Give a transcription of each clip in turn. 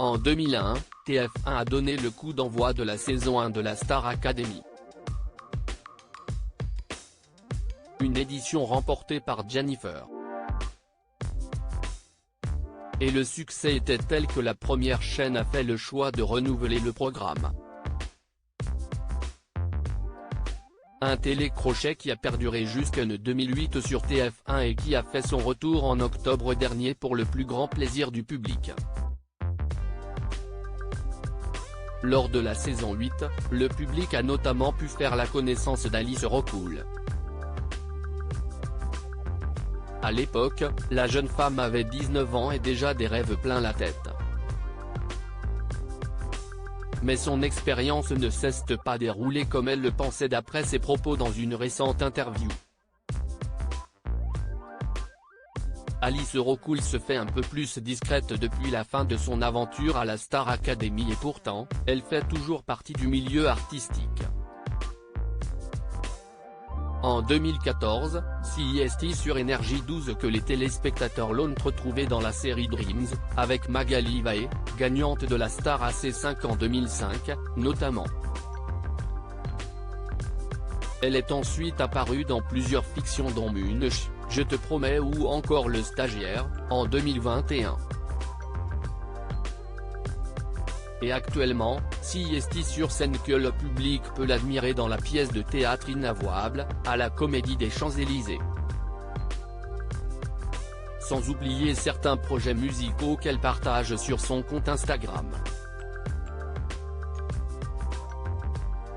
En 2001, TF1 a donné le coup d'envoi de la saison 1 de la Star Academy. Une édition remportée par Jennifer. Et le succès était tel que la première chaîne a fait le choix de renouveler le programme. Un télécrochet qui a perduré jusqu'en 2008 sur TF1 et qui a fait son retour en octobre dernier pour le plus grand plaisir du public. Lors de la saison 8, le public a notamment pu faire la connaissance d'Alice Rocoul. À l'époque, la jeune femme avait 19 ans et déjà des rêves plein la tête. Mais son expérience ne cesse pas de dérouler comme elle le pensait d'après ses propos dans une récente interview. Alice Rocoul se fait un peu plus discrète depuis la fin de son aventure à la Star Academy et pourtant, elle fait toujours partie du milieu artistique. En 2014, CIST sur Énergie 12 que les téléspectateurs l'ont retrouvée dans la série Dreams, avec Magali Vaé, gagnante de la Star AC5 en 2005, notamment. Elle est ensuite apparue dans plusieurs fictions dont Munch, Je te promets ou encore Le Stagiaire, en 2021. Et actuellement, CIST sur scène que le public peut l'admirer dans la pièce de théâtre Inavouable, à la Comédie des Champs-Élysées. Sans oublier certains projets musicaux qu'elle partage sur son compte Instagram.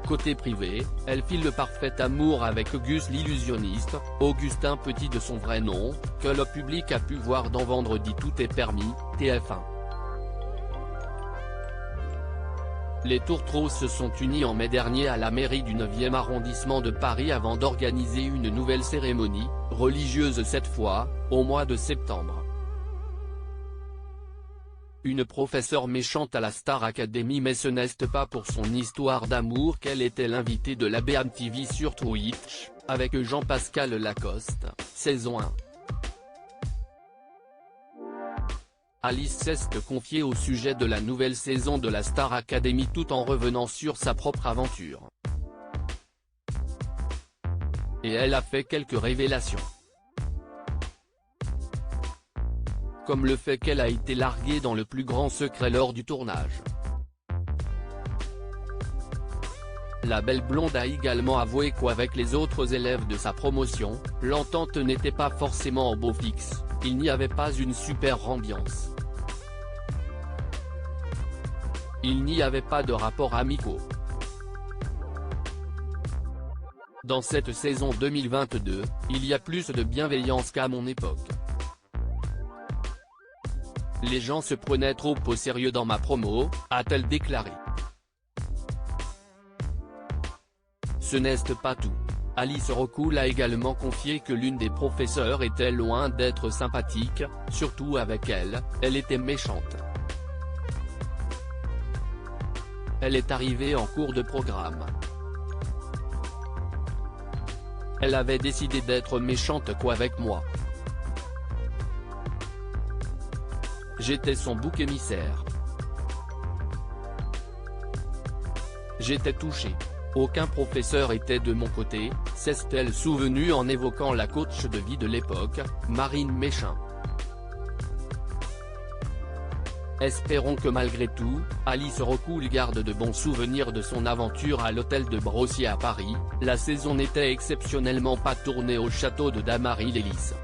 Côté privé, elle file le parfait amour avec Gus l'illusionniste, Augustin Petit de son vrai nom, que le public a pu voir dans Vendredi tout est permis, TF1. Les Tourtereaux se sont unis en mai dernier à la mairie du 9e arrondissement de Paris avant d'organiser une nouvelle cérémonie, religieuse cette fois, au mois de septembre. Une professeure méchante à la Star Academy, mais ce n'est pas pour son histoire d'amour qu'elle était l'invitée de la BAM TV sur Twitch, avec Jean-Pascal Lacoste, saison 1. Alice s'est confiée au sujet de la nouvelle saison de la Star Academy tout en revenant sur sa propre aventure. Et elle a fait quelques révélations. Comme le fait qu'elle a été larguée dans le plus grand secret lors du tournage. La belle blonde a également avoué qu'avec les autres élèves de sa promotion, l'entente n'était pas forcément au beau fixe, il n'y avait pas une super ambiance. Il n'y avait pas de rapports amicaux. Dans cette saison 2022, il y a plus de bienveillance qu'à mon époque. Les gens se prenaient trop au sérieux dans ma promo, a-t-elle déclaré. Ce n'est pas tout. Alice Rocoul a également confié que l'une des professeurs était loin d'être sympathique, surtout avec elle, elle était méchante. Elle est arrivée en cours de programme. Elle avait décidé d'être méchante avec moi. J'étais son bouc émissaire. J'étais touché. Aucun professeur était de mon côté, s'est-elle souvenue en évoquant la coach de vie de l'époque, Marine Méchin. Espérons que malgré tout, Alice Rocoul garde de bons souvenirs de son aventure à l'hôtel de Brossier à Paris. La saison n'était exceptionnellement pas tournée au château de Damary-les-Lys.